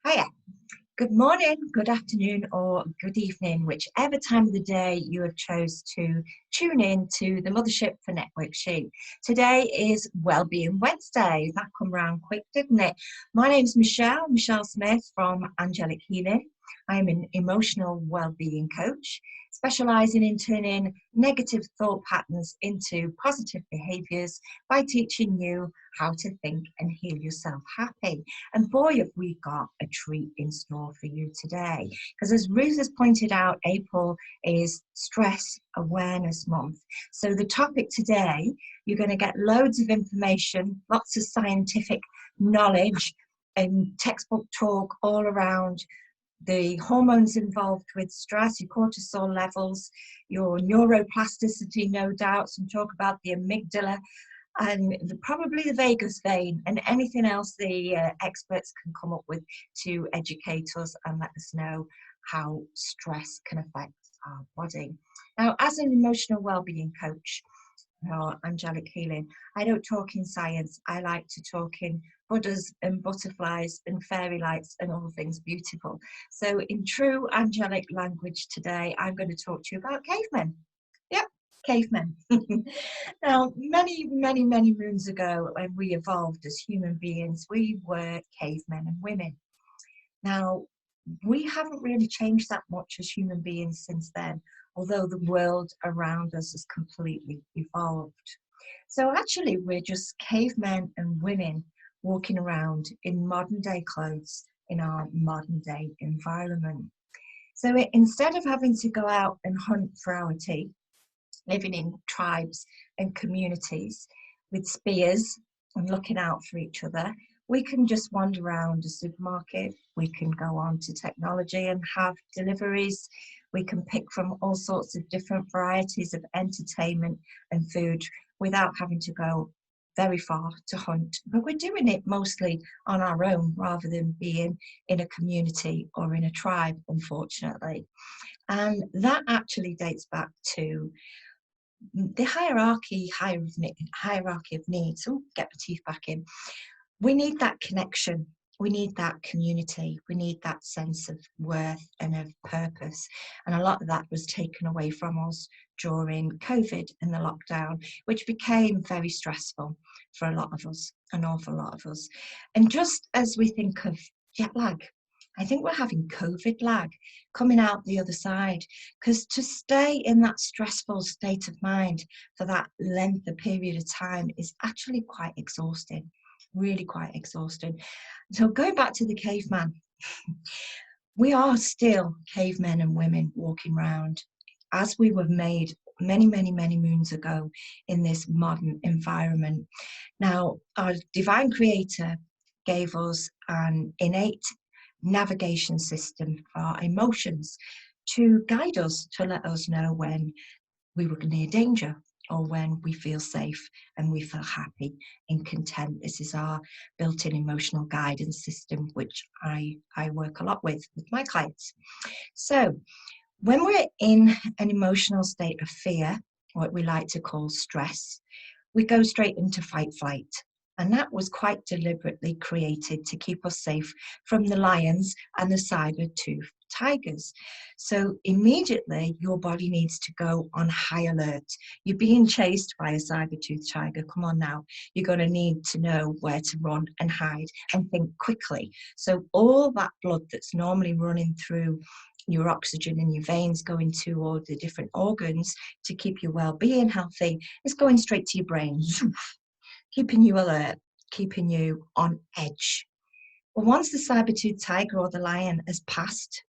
Hiya. Good morning, good afternoon, or good evening, whichever time of the day you have chose to tune in to the Mothership for Network She. Today is Wellbeing Wednesday. That come round quick, didn't it? My name's Michelle Smith from Angelic Healing. I'm an emotional wellbeing coach, specialising in turning negative thought patterns into positive behaviours by teaching you how to think and heal yourself happy. And boy, have we got a treat in store for you today. Because as Ruth has pointed out, April is Stress Awareness Month. So the topic today, you're going to get loads of information, lots of scientific knowledge and textbook talk all around the hormones involved with stress, your cortisol levels, your neuroplasticity, no doubt, some talk about the amygdala, and probably the vagus vein, and anything else the experts can come up with to educate us and let us know how stress can affect our body. Now, as an emotional wellbeing coach or angelic healing, I don't talk in science. I like to talk in Buddhas and butterflies and fairy lights and all things beautiful. So in true angelic language today, I'm going to talk to you about cavemen. Yep, cavemen. Now, many moons ago, when we evolved as human beings, we were cavemen and women. Now, we haven't really changed that much as human beings since then, although the world around us has completely evolved. So actually, we're just cavemen and women walking around in modern day clothes in our modern day environment. So instead of having to go out and hunt for our tea, living in tribes and communities with spears and looking out for each other, we can just wander around a supermarket. We can go on to technology and have deliveries. We can pick from all sorts of different varieties of entertainment and food without having to go very far to hunt. But we're doing it mostly on our own rather than being in a community or in a tribe, unfortunately. And that actually dates back to the hierarchy of needs. Oh, get my teeth back in. We need that connection. We need that community. We need that sense of worth and of purpose. And a lot of that was taken away from us during COVID and the lockdown, which became very stressful for a lot of us, an awful lot of us. And just as we think of jet lag, I think we're having COVID lag coming out the other side, because to stay in that stressful state of mind for that length of period of time is actually quite exhausting, really quite exhausting. So going back to the caveman, we are still cavemen and women walking around as we were made many moons ago in this modern environment. Now, our divine creator gave us an innate navigation system for our emotions to guide us, to let us know when we were near danger or when we feel safe and we feel happy and content. This is our built-in emotional guidance system, which I work a lot with my clients. So when we're in an emotional state of fear, what we like to call stress, we go straight into fight flight. And that was quite deliberately created to keep us safe from the lions and the saber-toothed tigers. So immediately your body needs to go on high alert. You're being chased by a saber-toothed tiger. Come on now. You're going to need to know where to run and hide and think quickly. So all that blood that's normally running through your oxygen in your veins going to all the different organs to keep your well-being healthy is going straight to your brain. Keeping you alert, keeping you on edge. Well, once the saber-toothed tiger or the lion has passed,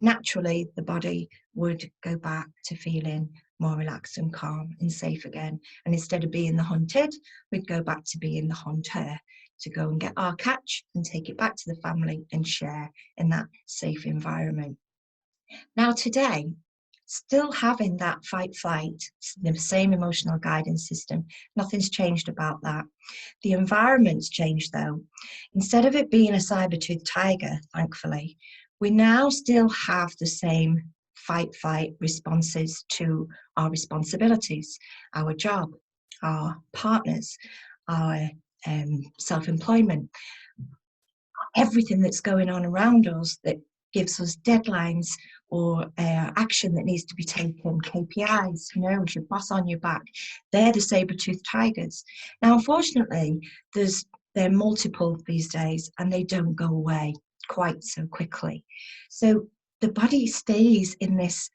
naturally the body would go back to feeling more relaxed and calm and safe again. And instead of being the hunted, we'd go back to being the hunter, to go and get our catch and take it back to the family and share in that safe environment. Now today, still having that fight flight, the same emotional guidance system, nothing's changed about that. The environment's changed though. Instead of it being a saber-toothed tiger, thankfully, we now still have the same fight flight responses to our responsibilities, our job, our partners, our self-employment, everything that's going on around us that gives us deadlines or action that needs to be taken, KPIs, you know, with your boss on your back. They're the saber-toothed tigers. Now, unfortunately, they're multiple these days, and they don't go away quite so quickly. So the body stays in this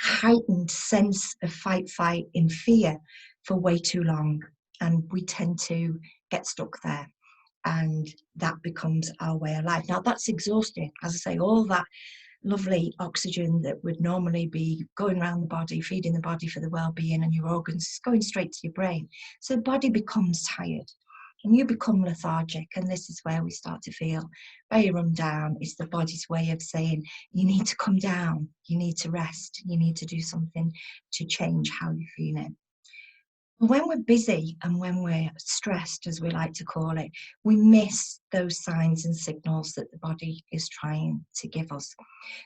heightened sense of fight, flight, in fear for way too long, and we tend to get stuck there, and that becomes our way of life. Now, that's exhausting. As I say, all that lovely oxygen that would normally be going around the body, feeding the body for the well-being and your organs, is going straight to your brain. So the body becomes tired and you become lethargic, and this is where we start to feel very run down. It's the body's way of saying you need to come down, you need to rest, you need to do something to change how you're feeling. When we're busy and when we're stressed, as we like to call it, we miss those signs and signals that the body is trying to give us.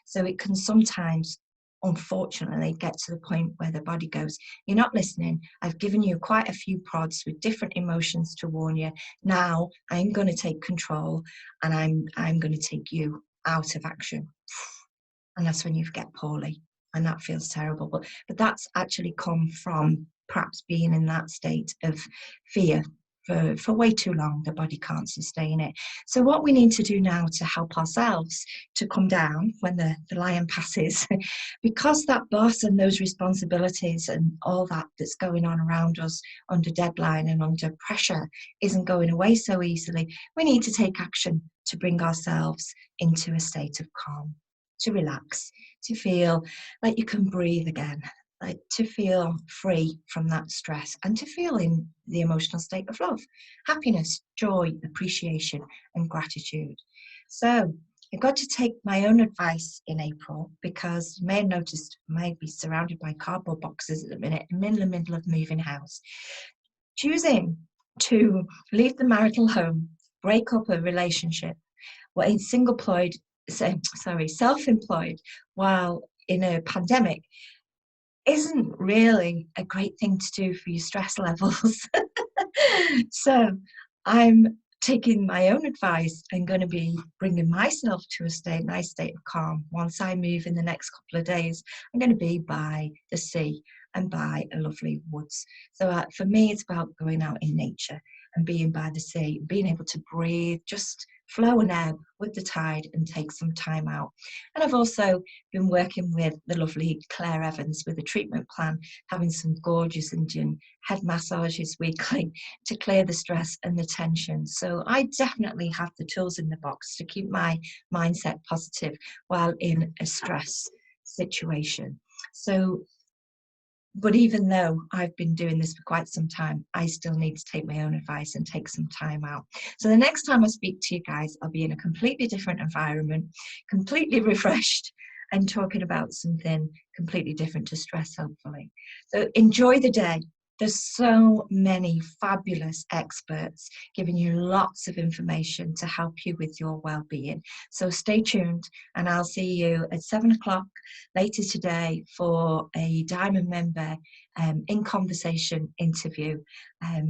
So it can sometimes, unfortunately, get to the point where the body goes, you're not listening. I've given you quite a few prods with different emotions to warn you. Now I'm going to take control, and I'm going to take you out of action. And that's when you get poorly, and that feels terrible. But that's actually come from perhaps being in that state of fear for way too long. The body can't sustain it. So what we need to do now to help ourselves to come down when the lion passes, because that boss and those responsibilities and all that that's going on around us under deadline and under pressure isn't going away so easily, we need to take action to bring ourselves into a state of calm, to relax, to feel like you can breathe again, like to feel free from that stress, and to feel in the emotional state of love, happiness, joy, appreciation, and gratitude. So I got to take my own advice in April, because you may have noticed I might be surrounded by cardboard boxes at the minute. I'm in the middle of moving house. Choosing to leave the marital home, break up a relationship, well, in self-employed while in a pandemic isn't really a great thing to do for your stress levels. So I'm taking my own advice and going to be bringing myself to a nice state of calm. Once I move in the next couple of days, I'm going to be by the sea and by a lovely woods. So for me, it's about going out in nature and being by the sea, being able to breathe, just flow and ebb with the tide and take some time out. And I've also been working with the lovely Claire Evans with a treatment plan, having some gorgeous Indian head massages weekly to clear the stress and the tension. So I definitely have the tools in the box to keep my mindset positive while in a stress situation. So, but even though I've been doing this for quite some time, I still need to take my own advice and take some time out. So the next time I speak to you guys, I'll be in a completely different environment, completely refreshed, and talking about something completely different to stress, hopefully. So enjoy the day. There's so many fabulous experts giving you lots of information to help you with your well-being. So stay tuned, and I'll see you at 7 o'clock later today for a Diamond member in conversation interview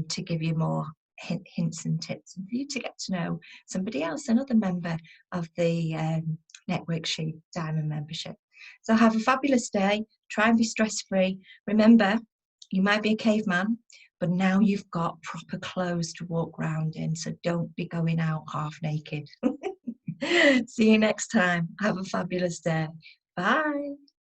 to give you more hints and tips, and for you to get to know somebody else, another member of the Network She Diamond membership. So have a fabulous day. Try and be stress-free. Remember, you might be a caveman, but now you've got proper clothes to walk around in, so don't be going out half naked. See you next time. Have a fabulous day. Bye.